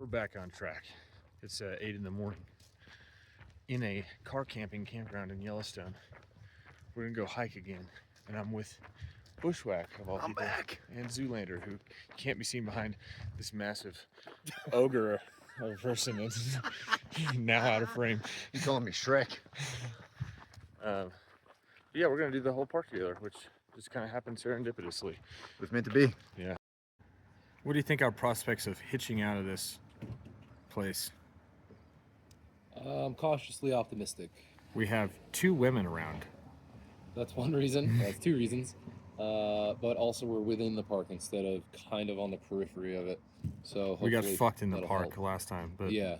We're back on track. It's 8 in the morning in a car camping campground in Yellowstone. We're gonna go hike again, and I'm with Bushwhack of all people, back. and Zoolander, who can't be seen behind this massive ogre of a person that's now out of frame. You calling me Shrek? Yeah, we're gonna do the whole park together, which just kind of happened serendipitously. It was meant to be. Yeah. What do you think our prospects of hitching out of this place? I'm cautiously optimistic. We have 2 women around. That's one reason. That's 2 reasons. But also we're within the park instead of kind of on the periphery of it. So We got hopefully fucked in the that'll park help. last time, but Yeah.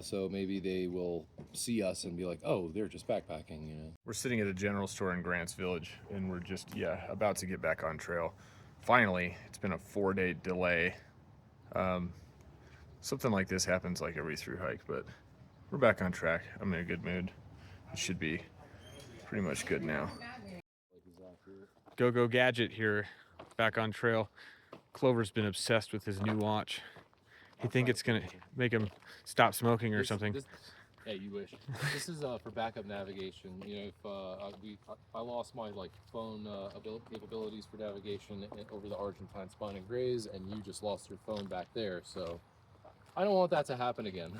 So maybe they will see us and be like, oh, they're just backpacking, you know. we're sitting at a general store in Grants Village, and we're just, about to get back on trail. Finally, it's been a 4-day delay. Something like this happens like every through hike, but we're back on track. I'm in a good mood. It should be pretty much good now. Go Gadget here, back on trail. Clover's been obsessed with his new watch. You think it's gonna make him stop smoking or something? Yeah, you wish. This is for backup navigation. You know, if I lost my phone capabilities for navigation over the Argentine Spine and Grays, and you just lost your phone back there, so I don't want that to happen again.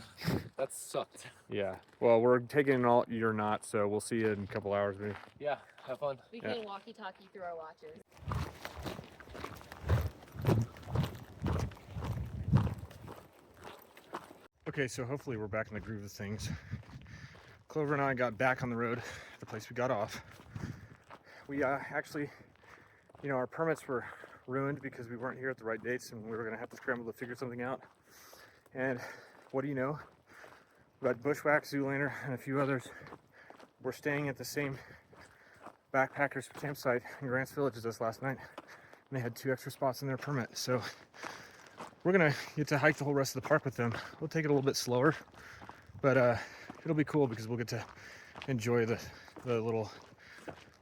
That sucked. Yeah. Well, we're taking all you're not, so we'll see you in a couple hours, maybe. Yeah, have fun. We can walkie-talkie through our watches. Okay, so hopefully we're back in the groove of things. Clover and I got back on the road, the place we got off. We actually, our permits were ruined because we weren't here at the right dates, and we were gonna have to scramble to figure something out. And what do you know? We got Bushwhack, Zoolander, and a few others. We're staying at the same backpackers campsite in Grants Village as us last night, and they had 2 extra spots in their permit. So we're gonna get to hike the whole rest of the park with them. We'll take it a little bit slower, but it'll be cool because we'll get to enjoy the little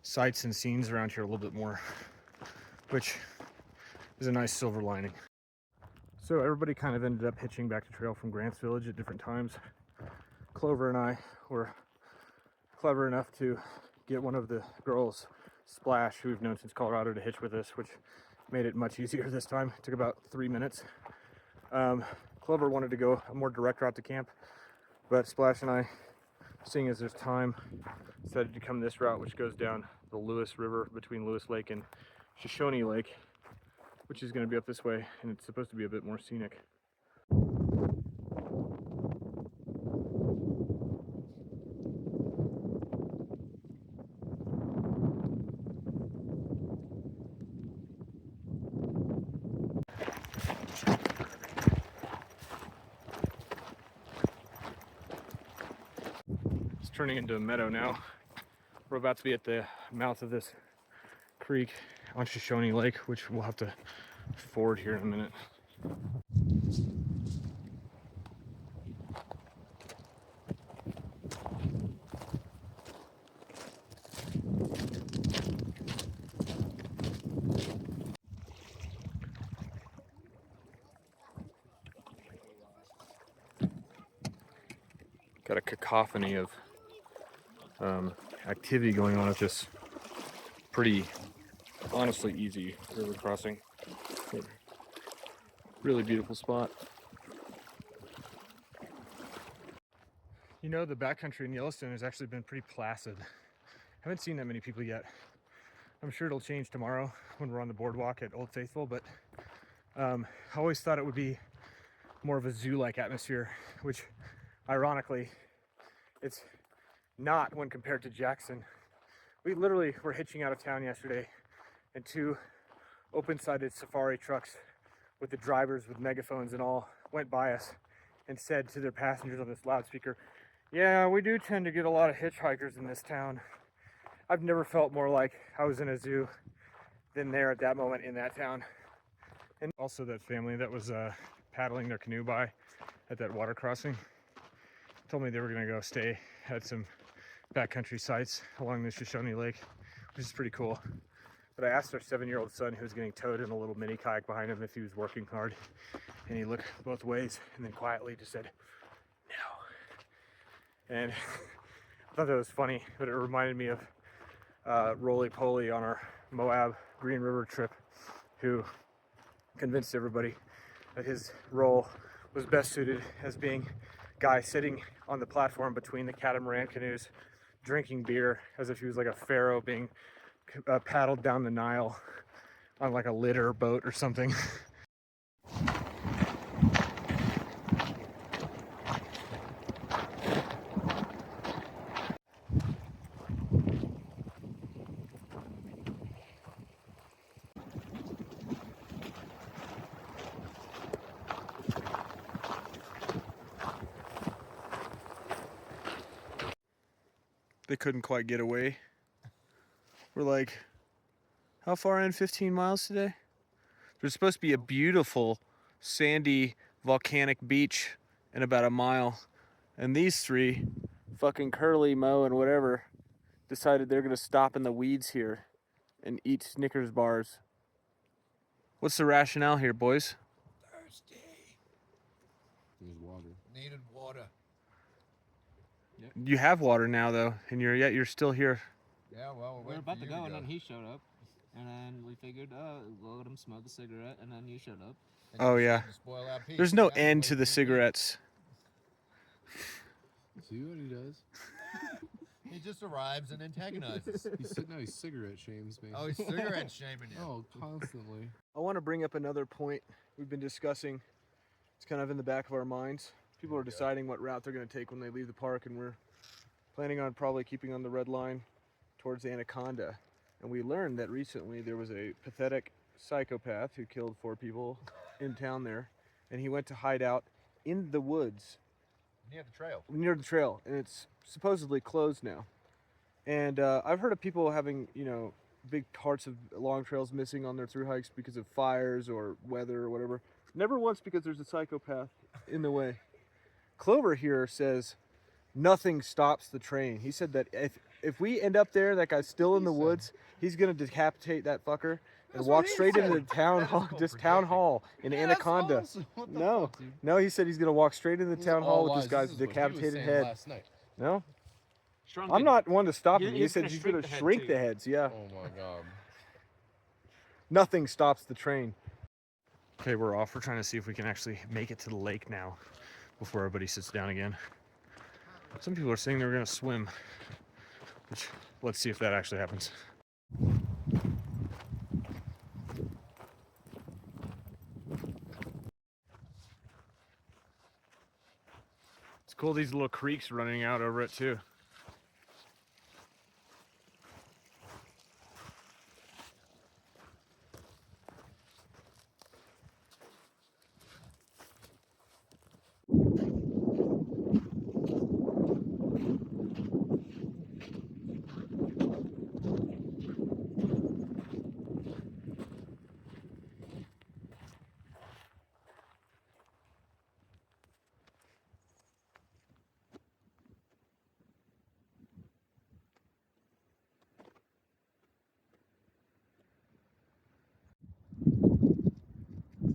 sights and scenes around here a little bit more, which is a nice silver lining. So everybody kind of ended up hitching back to trail from Grants Village at different times. Clover and I were clever enough to get one of the girls, Splash, who we've known since Colorado, to hitch with us, which made it much easier this time. It took about 3 minutes. Clover wanted to go a more direct route to camp, but Splash and I, seeing as there's time, decided to come this route, which goes down the Lewis River between Lewis Lake and Shoshone Lake, which is going to be up this way, and it's supposed to be a bit more scenic. It's turning into a meadow now. We're about to be at the mouth of this creek on Shoshone Lake, which we'll have to ford here in a minute. Got a cacophony of activity going on at this pretty, honestly, easy river crossing. Really beautiful spot. You know, the backcountry in Yellowstone has actually been pretty placid. Haven't seen that many people yet. I'm sure it'll change tomorrow when we're on the boardwalk at Old Faithful, but I always thought it would be more of a zoo-like atmosphere, which ironically it's not when compared to Jackson. We literally were hitching out of town yesterday, and 2 open-sided safari trucks with the drivers with megaphones and all went by us and said to their passengers on this loudspeaker, "Yeah, we do tend to get a lot of hitchhikers in this town." I've never felt more like I was in a zoo than there at that moment in that town. And also that family that was paddling their canoe by at that water crossing told me they were gonna go stay at some backcountry sites along the Shoshone Lake, which is pretty cool. But I asked our 7-year-old son, who was getting towed in a little mini kayak behind him, if he was working hard. And he looked both ways and then quietly just said, no. And I thought that was funny, but it reminded me of Roly Poly on our Moab Green River trip, who convinced everybody that his role was best suited as being a guy sitting on the platform between the catamaran canoes, drinking beer as if he was like a pharaoh being paddled down the Nile on like a litter boat or something. They couldn't quite get away. We're like, how far in? 15 miles today? There's supposed to be a beautiful sandy volcanic beach in about a mile. And these three, fucking Curly, Mo, and whatever, decided they're gonna stop in the weeds here and eat Snickers bars. What's the rationale here, boys? Thirsty. There's water. Needed water. You have water now though, and you're still here. Yeah, well, We were about to go, and then he showed up. And then we figured, we'll let him smoke a cigarette, and then you showed up. Oh yeah. There's no end to the cigarettes. See what he does? He just arrives and antagonizes. He's cigarette shames me. Oh, he's cigarette shaming you. Oh, constantly. I want to bring up another point we've been discussing. It's kind of in the back of our minds. People are deciding what route they're going to take when they leave the park, and we're planning on probably keeping on the red line towards Anaconda. And we learned that recently there was a pathetic psychopath who killed 4 people in town there, and he went to hide out in the woods Near the trail. near the trail, and it's supposedly closed now. And I've heard of people having, big parts of long trails missing on their thru hikes because of fires or weather or whatever. Never once because there's a psychopath in the way. Clover here says nothing stops the train. He said that if we end up there, that guy's still in the woods, he's gonna decapitate that fucker and walk straight into the town hall, town hall in Anaconda. No, he said he's gonna walk straight into the town hall with this guy's decapitated head. Last night. No, Shrunken. I'm not one to stop him. He He's said gonna he's shrink gonna the head, shrink too. the heads. Yeah. Oh my god. Nothing stops the train. Okay, we're off. We're trying to see if we can actually make it to the lake now before everybody sits down again. Some people are saying they're gonna swim, which let's see if that actually happens. It's cool, these little creeks running out over it too.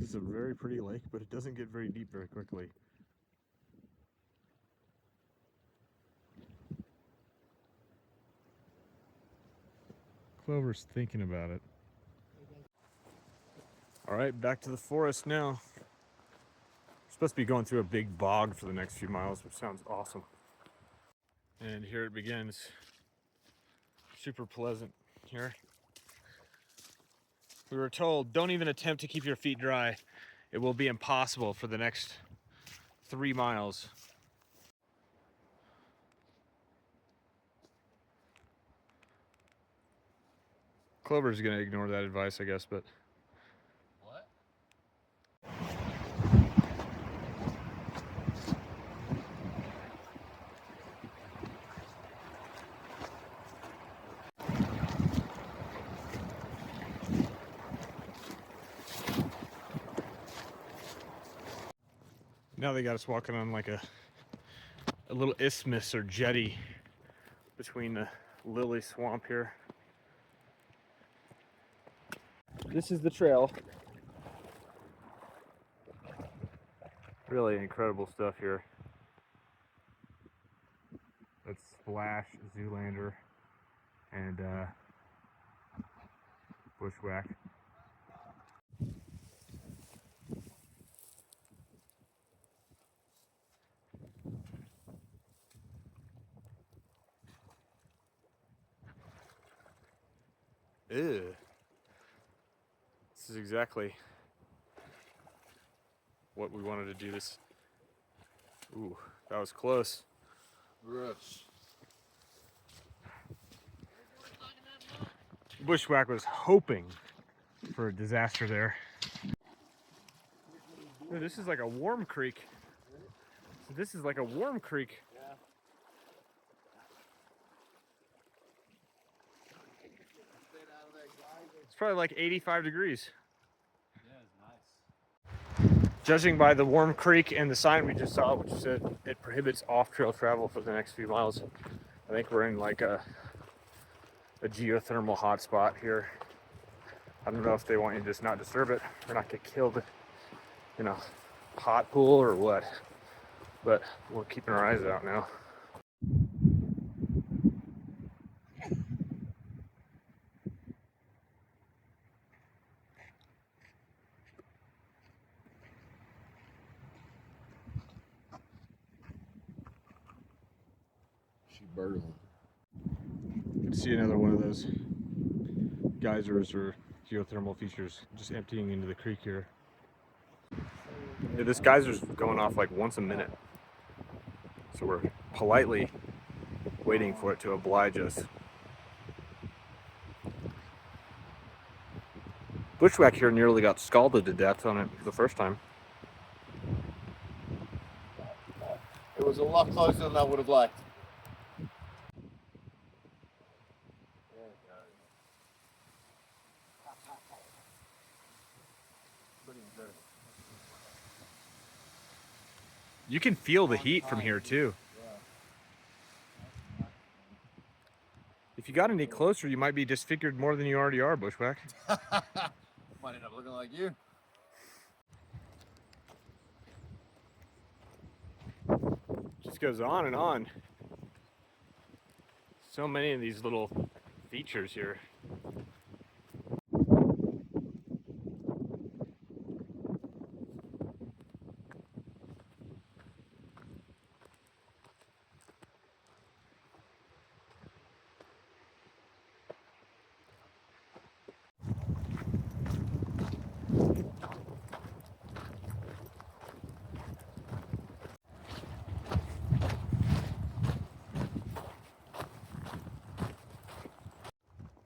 This is a very pretty lake, but it doesn't get very deep very quickly. Clover's thinking about it. All right, back to the forest now. We're supposed to be going through a big bog for the next few miles, which sounds awesome. And here it begins. Super pleasant here. We were told, don't even attempt to keep your feet dry. It will be impossible for the next 3 miles. Clover's gonna ignore that advice, I guess, but What? now they got us walking on like a little isthmus or jetty between the lily swamp here. This is the trail. Really incredible stuff here. That's Splash, Zoolander, and Bushwhack. Ew. This is exactly what we wanted to do this. Ooh, that was close. Rush. Bushwhack was hoping for a disaster there. Ooh, this is like a warm creek. So this is like a warm creek. It's probably like 85 degrees. Judging by the warm creek and the sign we just saw, which said it prohibits off-trail travel for the next few miles, I think we're in like a geothermal hotspot here. I don't know if they want you to just not disturb it or not get killed in a hot pool or what, but we're keeping our eyes out now. She burrowed. You can see another one of those geysers or geothermal features just emptying into the creek here. Yeah, this geyser's going off like once a minute. So we're politely waiting for it to oblige us. Bushwhack here nearly got scalded to death on it the first time. It was a lot closer than I would have liked. You can feel the heat from here too. If you got any closer, you might be disfigured more than you already are, Bushwhack. Might end up looking like you. Just goes on and on. So many of these little features here.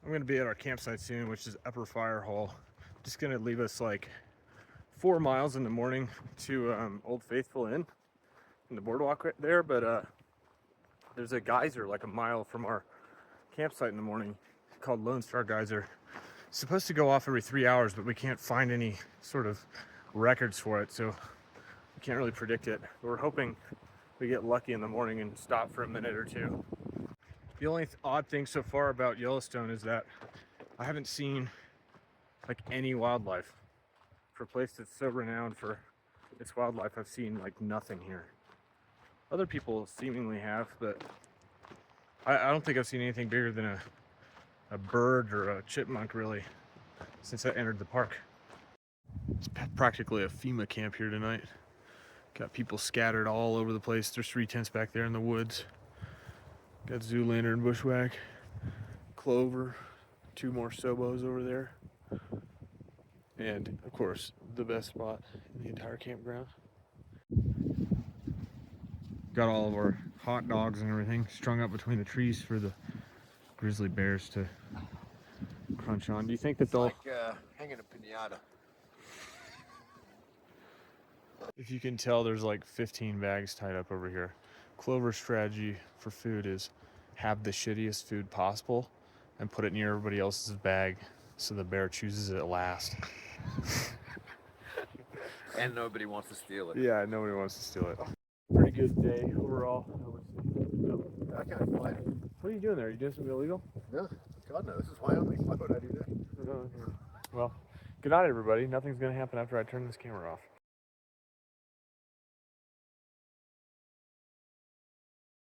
I'm gonna be at our campsite soon, which is Upper Fire Hole. Just gonna leave us like 4 miles in the morning to Old Faithful Inn in the boardwalk right there, but there's a geyser like a mile from our campsite in the morning called Lone Star Geyser. It's supposed to go off every 3 hours, but we can't find any sort of records for it, so we can't really predict it. But we're hoping we get lucky in the morning and stop for a minute or two. The only odd thing so far about Yellowstone is that I haven't seen like any wildlife. For a place that's so renowned for its wildlife, I've seen like nothing here. Other people seemingly have, but I don't think I've seen anything bigger than a bird or a chipmunk really since I entered the park. It's practically a FEMA camp here tonight. Got people scattered all over the place. There's 3 tents back there in the woods. Got Zoolander and Bushwhack, Clover, 2 more Sobos over there, and of course the best spot in the entire campground. Got all of our hot dogs and everything strung up between the trees for the grizzly bears to crunch on. Do you think that they'll... Like hanging a pinata. If you can tell, there's like 15 bags tied up over here. Clover's strategy for food is have the shittiest food possible and put it near everybody else's bag so the bear chooses it last. And nobody wants to steal it. Yeah, nobody wants to steal it. Pretty good day overall. I can't complain. What are you doing there? Are you doing something illegal? No, God no, this is Wyoming. Why would I do that? Well, Well, good night, everybody. Nothing's going to happen after I turn this camera off.